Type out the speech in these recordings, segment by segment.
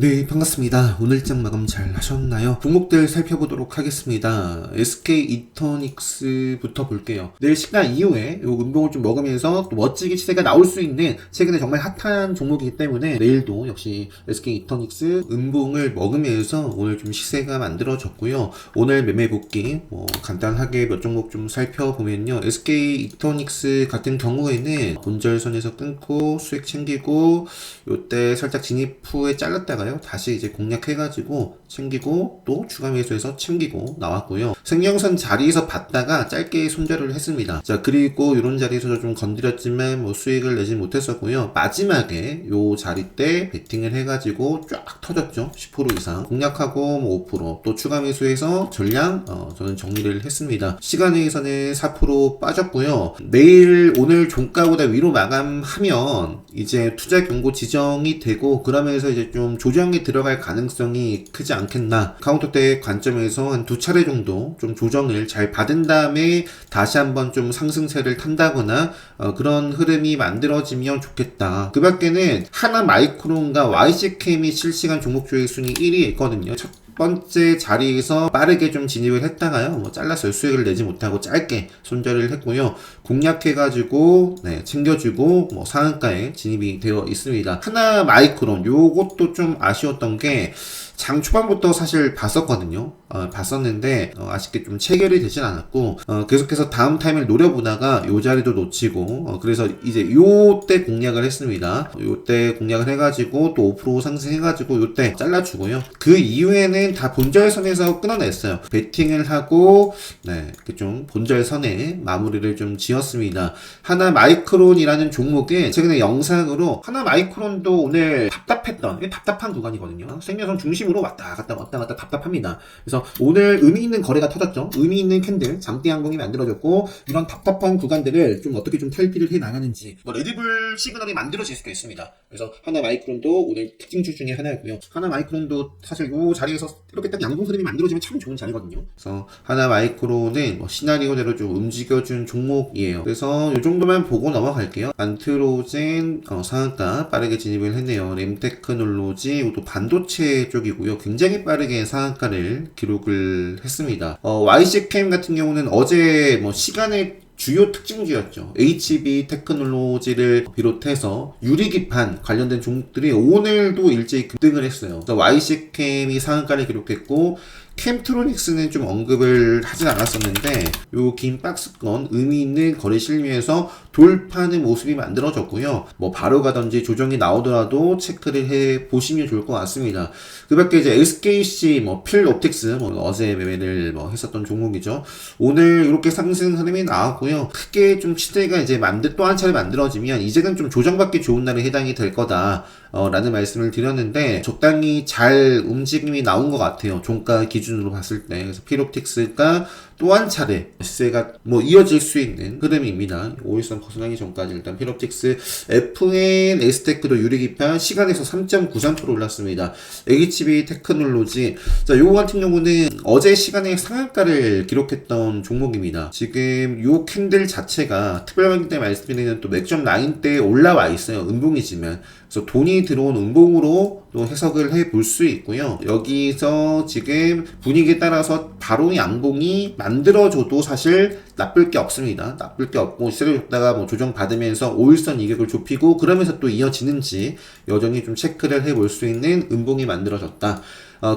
네, 반갑습니다. 오늘장 마감 잘 하셨나요? 종목들 살펴보도록 하겠습니다. SK 이터닉스부터 볼게요. 내일 시간 이후에 요 운동을 좀 먹으면서 또 멋지게 시세가 나올 수 있는 최근에 정말 핫한 종목이기 때문에 내일도 역시 SK 이터닉스 음봉을 먹으면서 오늘 좀 시세가 만들어졌고요. 오늘 매매 복귀 간단하게 몇 종목 좀 살펴보면요. SK 이터닉스 같은 경우에는 본절선에서 끊고 수익 챙기고 요때 살짝 진입 후에 잘랐다가 다시 이제 공략해가지고 챙기고 또 추가 매수해서 챙기고 나왔고요. 생명선 자리에서 봤다가 짧게 손절을 했습니다. 자, 그리고 이런 자리에서 좀 건드렸지만 수익을 내지 못했었고요. 마지막에 요 자리 때 베팅을 해가지고 쫙 터졌죠. 10% 이상 공략하고 5%또 추가 매수해서 전량 저는 정리를 했습니다. 시간에서는 4% 빠졌고요. 내일 오늘 종가보다 위로 마감하면 이제 투자 경고 지정이 되고 그러면서 이제 좀 조정이 들어갈 가능성이 크지 않겠나. 카운터 때 관점에서 한 두 차례 정도 좀 조정을 잘 받은 다음에 다시 한번 좀 상승세를 탄다거나 그런 흐름이 만들어지면 좋겠다. 그 밖에는 하나 마이크론과 YC캠이 실시간 종목조회 순위 1위에 있거든요. 첫 번째 자리에서 빠르게 좀 진입을 했다가요. 잘라서 수익을 내지 못하고 짧게 손절을 했고요. 공략해가지고 챙겨주고 상한가에 진입이 되어 있습니다. 하나 마이크론 요것도 좀 아쉬웠던 게 장 초반부터 사실 봤었거든요. 봤었는데 아쉽게 좀 체결이 되진 않았고 계속해서 다음 타임을 노려보다가 요 자리도 놓치고 그래서 이제 요때 공략을 했습니다. 요때 공략을 해가지고 또 5% 상승해가지고 요때 잘라주고요. 그 이후에는 다 본절선에서 끊어냈어요. 베팅을 하고 이렇게 좀 본절선에 마무리를 좀 지었습니다. 하나 마이크론이라는 종목에 최근에 영상으로 하나 마이크론도 오늘 답답한 구간이거든요. 생명선 중심으로 왔다 갔다 답답합니다. 그래서 오늘 의미 있는 거래가 터졌죠. 의미 있는 캔들, 장대 항공이 만들어졌고 이런 답답한 구간들을 좀 어떻게 좀 탈피를 해 나가는지 레드불 시그널이 만들어질 수도 있습니다. 그래서 하나 마이크론도 오늘 특징주 중에 하나였고요. 하나 마이크론도 사실 이 자리에서 이렇게 딱 양봉 흐름이 만들어지면 참 좋은 자리거든요. 그래서 하나 마이크론은 시나리오대로 좀 움직여준 종목이에요. 그래서 이 정도만 보고 넘어갈게요. 안트로젠 상한가 빠르게 진입을 했네요. 램테크놀로지 이것도 반도체 쪽이고요. 굉장히 빠르게 상한가를 기록을 했습니다. YC캠 같은 경우는 어제 시간의 주요 특징주였죠. HB 테크놀로지를 비롯해서 유리기판 관련된 종목들이 오늘도 일제히 급등을 했어요. YC캠이 상한가를 기록했고 캠트로닉스는 좀 언급을 하진 않았었는데 요 긴 박스권 의미 있는 거래 실미에서 돌파하는 모습이 만들어졌고요. 바로 가든지 조정이 나오더라도 체크를 해 보시면 좋을 것 같습니다. 그 밖에 이제 SKC 필옵틱스 어제 매매를 했었던 종목이죠. 오늘 이렇게 상승 흐름이 나왔고요. 크게 좀 시대가 이제 또 한 차례 만들어지면 이제는 좀 조정받기 좋은 날에 해당이 될 거다. 라는 말씀을 드렸는데 적당히 잘 움직임이 나온 것 같아요. 종가 기준으로 봤을 때. 그래서 필옵틱스가 또 한 차례 시세가 이어질 수 있는 흐름입니다. 5일선 벗어나기 전까지 일단 필옵틱스 FN 에스테크도 유리기판 시간에서 3.93% 올랐습니다. HB 테크놀로지 요거 같은 경우는 어제 시간에 상한가를 기록했던 종목입니다. 지금 요 캔들 자체가 특별하기 때문에 말씀드리는 또 맥점 라인대에 올라와 있어요. 음봉이지만. 그래서 돈이 들어온 음봉으로 또 해석을 해 볼 수 있고요. 여기서 지금 분위기에 따라서 바로 양봉이 만들어져도 사실 나쁠 게 없습니다. 나쁠 게 없고 시세를 줬다가 조정 받으면서 5일선 이격을 좁히고 그러면서 또 이어지는지 여전히 좀 체크를 해 볼 수 있는 음봉이 만들어졌다.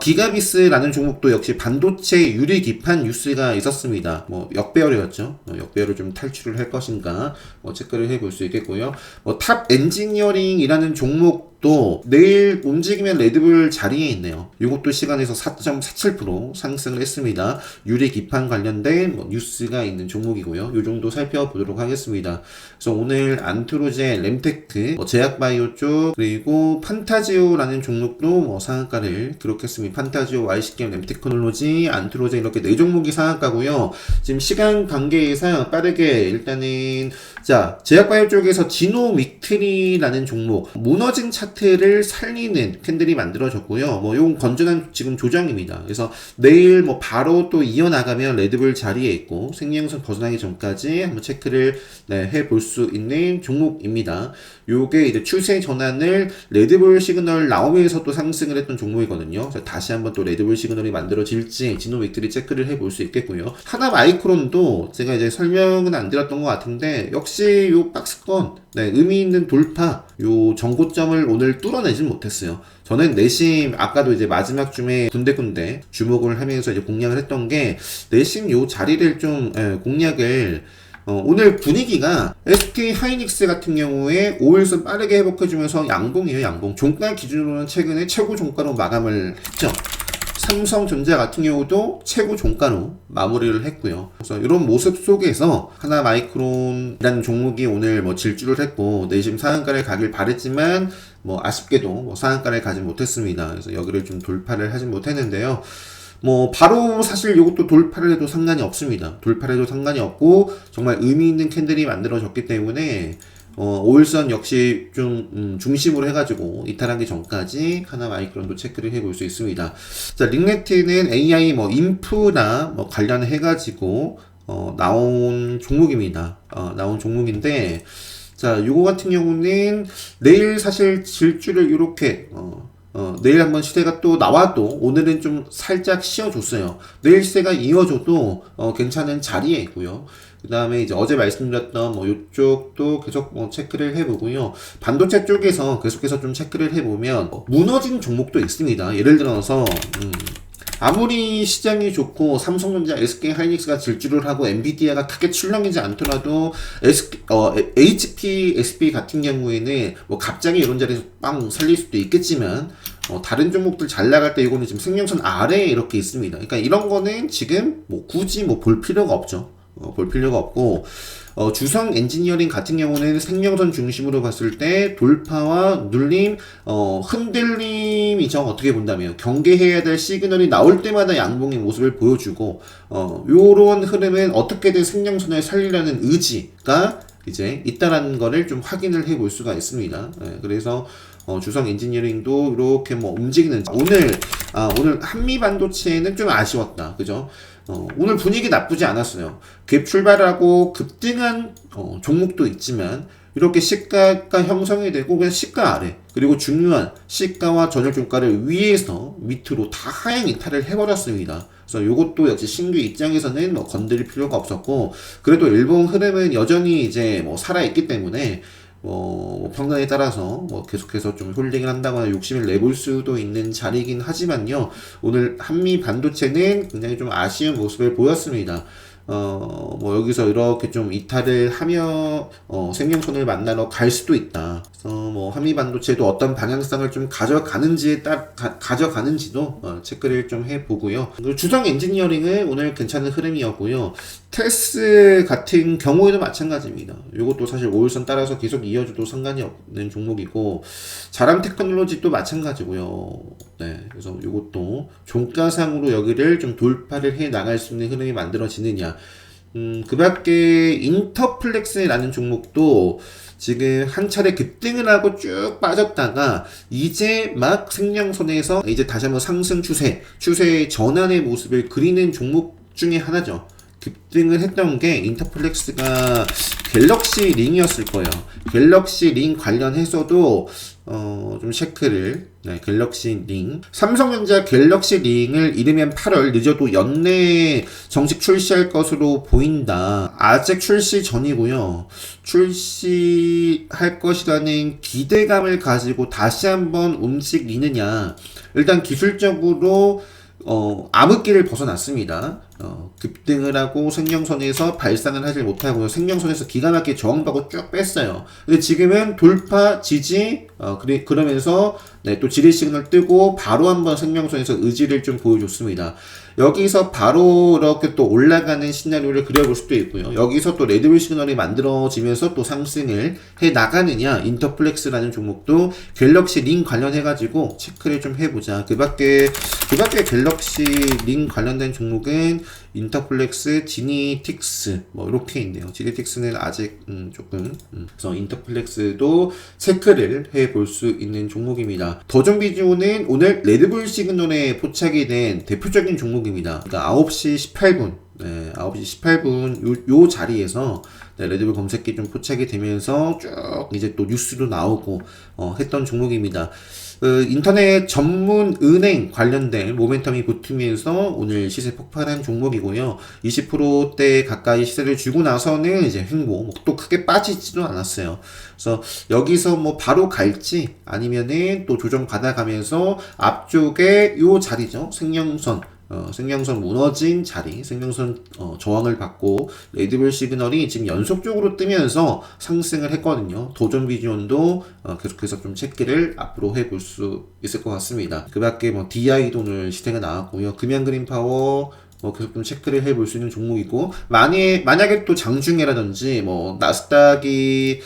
기가비스라는 종목도 역시 반도체 유리기판 뉴스가 있었습니다. 역배열이었죠. 역배열을 좀 탈출을 할 것인가 체크를 해볼 수 있겠고요. 탑 엔지니어링이라는 종목도 내일 움직이면 레드불 자리에 있네요. 이것도 시간에서 4.47% 상승을 했습니다. 유리기판 관련된 뉴스가 있는 종목이고요. 이 정도 살펴보도록 하겠습니다. 그래서 오늘 안트로젠, 램테크, 제약바이오 쪽 그리고 판타지오라는 종목도 상한가를 기록했습니다. 했습니다. 판타지오, YC게임, 램테크놀로지, 안트로젠 이렇게 4종목이 상한가고요. 지금 시간 관계에서 빠르게 일단은 자, 제약바이오 쪽에서 지노믹트리라는 종목, 무너진 차트를 살리는 캔들이 만들어졌고요. 뭐 용 건전한 지금 조정입니다. 그래서 내일 뭐 바로 또 이어나가면 레드불 자리에 있고 생명선 벗어나기 전까지 한번 체크를 해볼 수 있는 종목입니다. 요게 이제 추세 전환을 레드불 시그널 나오면서 또 상승을 했던 종목이거든요. 그래서 다시 한번 또 레드불 시그널이 만들어질지 지노믹트리 체크를 해볼 수 있겠고요. 하나마이크론도 제가 이제 설명은 안 드렸던 것 같은데 역시 요 박스권 의미 있는 돌파 요 정고점을 오늘 뚫어내진 못했어요. 저는 내심 아까도 이제 마지막 줌에 군데군데 주목을 하면서 이제 공략을 했던 게 내심 요 자리를 좀 공략을 오늘 분위기가 SK 하이닉스 같은 경우에 5일선 빠르게 회복해주면서 양봉이에요, 양봉. 종가 기준으로는 최근에 최고 종가로 마감을 했죠. 삼성전자 같은 경우도 최고 종가로 마무리를 했고요. 그래서 이런 모습 속에서 하나마이크론이라는 종목이 오늘 뭐 질주를 했고 내심 상한가를 가길 바랬지만 뭐 아쉽게도 뭐 상한가를 가지 못했습니다. 그래서 여기를 좀 돌파를 하진 못했는데요. 뭐 바로 사실 이것도 돌파를 해도 상관이 없습니다. 돌파를 해도 상관이 없고 정말 의미 있는 캔들이 만들어졌기 때문에 5일선 역시 좀 중심으로 해가지고 이탈하기 전까지 하나마이크론도 체크를 해볼 수 있습니다. 자, 링네트는 AI 뭐 인프라 뭐 관련해가지고 나온 종목입니다. 나온 종목인데 자, 요거 같은 경우는 내일 사실 질주를 이렇게 내일 한번 시세가 또 나와도 오늘은 좀 살짝 쉬어줬어요. 내일 시세가 이어져도 괜찮은 자리에 있고요. 그 다음에 이제 어제 말씀드렸던 뭐 이쪽도 계속 뭐 체크를 해보고요. 반도체 쪽에서 계속해서 좀 체크를 해보면 무너진 종목도 있습니다. 예를 들어서 아무리 시장이 좋고 삼성전자, SK 하이닉스가 질주를 하고 엔비디아가 크게 출렁이지 않더라도 HP, SB 같은 경우에는 뭐 갑자기 이런 자리에서 빵 살릴 수도 있겠지만 다른 종목들 잘 나갈 때 이거는 지금 생명선 아래에 이렇게 있습니다. 그러니까 이런 거는 지금 뭐 굳이 뭐 볼 필요가 없죠. 볼 필요가 없고 주성 엔지니어링 같은 경우는 생명선 중심으로 봤을 때 돌파와 눌림, 흔들림이죠. 어떻게 본다면 경계해야 될 시그널이 나올 때마다 양봉의 모습을 보여주고 요런 흐름은 어떻게든 생명선을 살리려는 의지가 이제 있다라는 거를 좀 확인을 해볼 수가 있습니다. 그래서 주성 엔지니어링도 이렇게 뭐 움직이는 오늘 한미 반도체는 좀 아쉬웠다. 그죠? 오늘 분위기 나쁘지 않았어요. 갭 출발하고 급등한 종목도 있지만 이렇게 시가가 형성이 되고 그냥 시가 아래 그리고 중요한 시가와 전일 종가를 위에서 밑으로 다 하향 이탈을 해버렸습니다. 그래서 이것도 역시 신규 입장에서는 뭐 건드릴 필요가 없었고 그래도 일본 흐름은 여전히 이제 뭐 살아있기 때문에 평단에 따라서 뭐 계속해서 좀 홀딩을 한다거나 욕심을 내볼 수도 있는 자리이긴 하지만요. 오늘 한미 반도체는 굉장히 좀 아쉬운 모습을 보였습니다. 뭐 여기서 이렇게 좀 이탈을 하며 생명선을 만나러 갈 수도 있다. 그래서 뭐 한미 반도체도 어떤 방향성을 좀 가져가는지도 체크를 좀 해보고요. 그리고 주성 엔지니어링은 오늘 괜찮은 흐름이었고요. 테스 같은 경우에도 마찬가지입니다. 이것도 사실 5일선 따라서 계속 이어져도 상관이 없는 종목이고 자람 테크놀로지도 마찬가지고요. 네, 그래서 이것도 종가상으로 여기를 좀 돌파를 해 나갈 수 있는 흐름이 만들어지느냐. 그 밖에 인터플렉스라는 종목도 지금 한 차례 급등을 하고 쭉 빠졌다가 이제 막 생명선에서 이제 다시 한번 상승 추세의 전환의 모습을 그리는 종목 중에 하나죠. 급등을 했던 게 인터플렉스가 갤럭시 링이었을 거예요. 갤럭시 링 관련해서도 좀 체크를 갤럭시 링 삼성전자 갤럭시 링을 이르면 8월 늦어도 연내에 정식 출시할 것으로 보인다. 아직 출시 전이고요. 출시할 것이라는 기대감을 가지고 다시 한번 움직이느냐. 일단 기술적으로 암흑기를 벗어났습니다. 급등을 하고 생명선에서 발산을 하지 못하고요. 생명선에서 기가 막히게 저항받고 쭉 뺐어요. 근데 지금은 돌파, 지지, 그러면서 또 지리 시그널 뜨고 바로 한번 생명선에서 의지를 좀 보여줬습니다. 여기서 바로 이렇게 또 올라가는 시나리오를 그려볼 수도 있고요. 여기서 또 레드불 시그널이 만들어지면서 또 상승을 해 나가느냐. 인터플렉스라는 종목도 갤럭시 링 관련해가지고 체크를 좀 해보자. 그 밖에 그 밖에 갤럭시 링 관련된 종목은 인터플렉스, 지니틱스 뭐 이렇게 있네요. 지니틱스는 아직 조금 그래서 인터플렉스도 체크를 해볼 수 있는 종목입니다. 더존비디오는 오늘 레드불 시그널에 포착이 된 대표적인 종목입니다. 그러니까 9시 18분 네, 9시 18분 요 자리에서 네, 레드불 검색기 좀 포착이 되면서 쭉 이제 또 뉴스도 나오고 했던 종목입니다. 인터넷 전문 은행 관련된 모멘텀이 붙으면서 오늘 시세 폭발한 종목이고요. 20%대 가까이 시세를 주고 나서는 이제 횡보 또 크게 빠지지도 않았어요. 그래서 여기서 뭐 바로 갈지 아니면은 또 조정 받아가면서 앞쪽에 요 자리죠. 생명선 무너진 자리, 생명선 저항을 받고 레드불 시그널이 지금 연속적으로 뜨면서 상승을 했거든요. 도전 비전도 계속해서 좀 체크를 앞으로 해볼 수 있을 것 같습니다. 그 밖에 뭐 DI도 오늘 시세가 나왔고요. 금양그린파워 계속 좀 체크를 해볼 수 있는 종목이고, 만약에 또 장중에라든지 나스닥이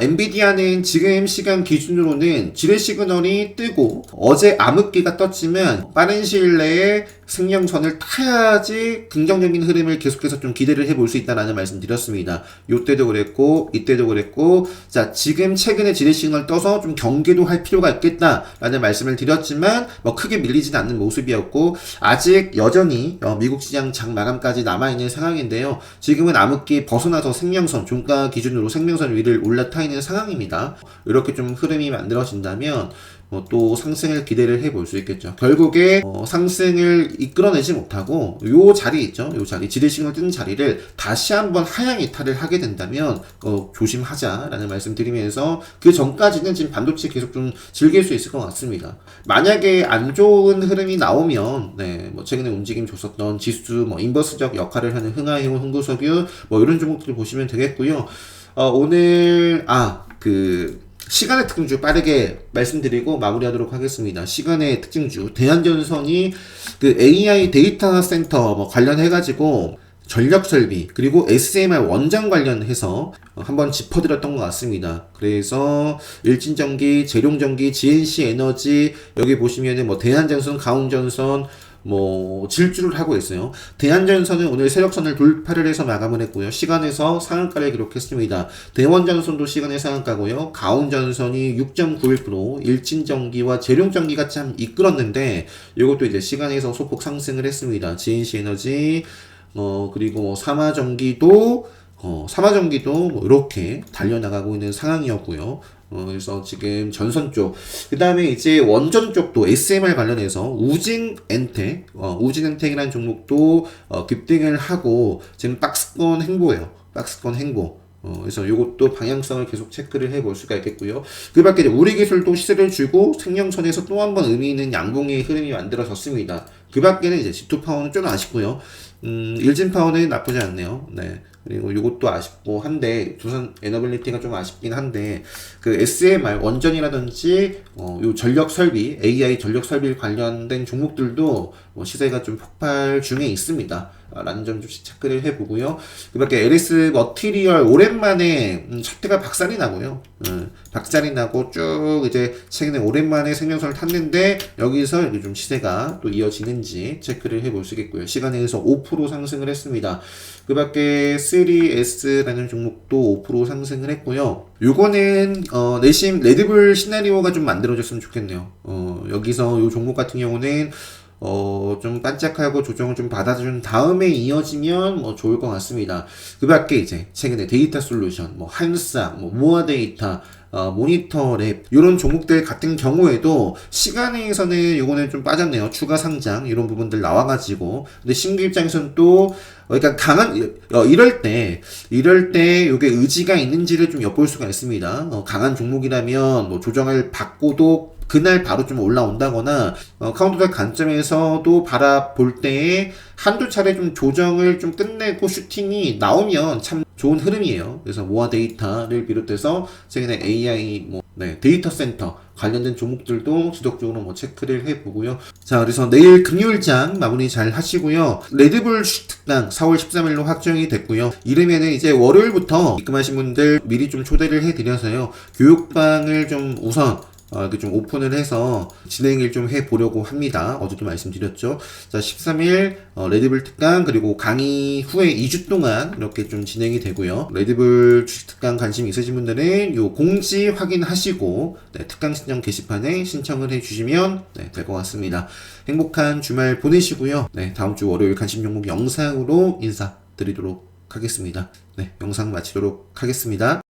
엔비디아는 지금 시간 기준으로는 지뢰 시그널이 뜨고 어제 암흑기가 떴지만 빠른 시일 내에 생명선을 타야지 긍정적인 흐름을 계속해서 좀 기대를 해볼 수 있다라는 말씀 드렸습니다. 요때도 그랬고 이때도 그랬고 지금 최근에 지뢰 시그널 떠서 좀 경계도 할 필요가 있겠다라는 말씀을 드렸지만 크게 밀리지는 않는 모습이었고 아직 여전히 미국 시장 장 마감까지 남아있는 상황인데요. 지금은 암흑기 벗어나서 생명선 종가 기준으로 생명선 위를 올라타 있는 상황입니다. 이렇게 좀 흐름이 만들어진다면 또 상승을 기대를 해볼 수 있겠죠. 결국에 상승을 이끌어내지 못하고 요 자리 있죠. 요 자리 지뢰 시그널 뜬 자리를 다시 한번 하향 이탈을 하게 된다면 조심하자라는 말씀 드리면서 그 전까지는 지금 반도체 계속 좀 즐길 수 있을 것 같습니다. 만약에 안 좋은 흐름이 나오면 최근에 움직임 줬었던 지수 인버스적 역할을 하는 흥하해온, 흥구석유 이런 종목들을 보시면 되겠고요. 오늘 시간의 특징주 빠르게 말씀드리고 마무리하도록 하겠습니다. 시간의 특징주 대한전선이 AI 데이터 센터 관련해가지고 전력설비 그리고 SMR 원장 관련해서 한번 짚어드렸던 것 같습니다. 그래서 일진전기, 재룡전기, GNC에너지 여기 보시면은 대한전선, 가온전선 질주를 하고 있어요. 대한전선은 오늘 세력선을 돌파를 해서 마감을 했고요. 시간에서 상한가를 기록했습니다. 대원전선도 시간의 상한가고요. 가온전선이 6.91%, 일진전기와 재룡전기가 참 이끌었는데 이것도 이제 시간에서 소폭 상승을 했습니다. GNC에너지 그리고 삼화전기도 이렇게 달려나가고 있는 상황이었고요. 그래서 지금 전선 쪽, 그 다음에 이제 원전 쪽도 SMR 관련해서 우진엔텍이라는 종목도 급등을 하고 지금 박스권 행보예요. 박스권 행보. 그래서 요것도 방향성을 계속 체크를 해볼 수가 있겠고요. 그 밖에 우리기술도 시세를 주고 생명선에서 또 한 번 의미 있는 양봉의 흐름이 만들어졌습니다. 그 밖에는 이제 G2파워는 좀 아쉽고요. 일진파워는 나쁘지 않네요. 네. 그리고 요것도 아쉽고 한데 두산 에너빌리티가 좀 아쉽긴 한데 SMR 원전이라든지 요 전력 설비 AI 전력 설비 관련된 종목들도 시세가 좀 폭발 중에 있습니다. 라는 점 좀 체크를 해보고요. 그 밖에 LS 머티리얼 오랜만에 차트가 박살이 나고요. 박살이 나고 쭉 이제 최근에 오랜만에 생명선을 탔는데 여기서 이제 좀 시세가 또 이어지는지 체크를 해볼 수 있겠고요. 시간에서 5% 상승을 했습니다. 그 밖에 3S라는 종목도 5% 상승을 했고요. 요거는 내심 레드불 시나리오가 좀 만들어졌으면 좋겠네요. 여기서 요 종목 같은 경우는 좀 반짝하고 조정을 좀 받아준 다음에 이어지면 좋을 것 같습니다. 그 밖에 이제 최근에 데이터 솔루션, 한사, 모아 데이터, 모니터랩 이런 종목들 같은 경우에도 시간에서는 요거는 좀 빠졌네요. 추가 상장 이런 부분들 나와가지고 근데 신규 입장에서는 또 그러니까 이럴 때 요게 의지가 있는지를 좀 엿볼 수가 있습니다. 강한 종목이라면 조정을 받고도 그날 바로 좀 올라온다거나 카운터백 관점에서도 바라볼 때에 한두 차례 좀 조정을 좀 끝내고 슈팅이 나오면 참 좋은 흐름이에요. 그래서 모아 데이터를 비롯해서 최근에 AI 데이터 센터 관련된 종목들도 지속적으로 체크를 해보고요. 자, 그래서 내일 금요일장 마무리 잘 하시고요. 레드불 특강 4월 13일로 확정이 됐고요. 이르면은 이제 월요일부터 입금하신 분들 미리 좀 초대를 해드려서요. 교육방을 좀 우선 이렇게 좀 오픈을 해서 진행을 좀 해보려고 합니다. 어제도 말씀드렸죠. 자, 13일 레드불 특강 그리고 강의 후에 2주 동안 이렇게 좀 진행이 되고요. 레드불 주식 특강 관심 있으신 분들은 요 공지 확인하시고 네, 특강 신청 게시판에 신청을 해주시면 네, 될 것 같습니다. 행복한 주말 보내시고요. 네, 다음 주 월요일 관심 종목 영상으로 인사드리도록 하겠습니다. 네, 영상 마치도록 하겠습니다.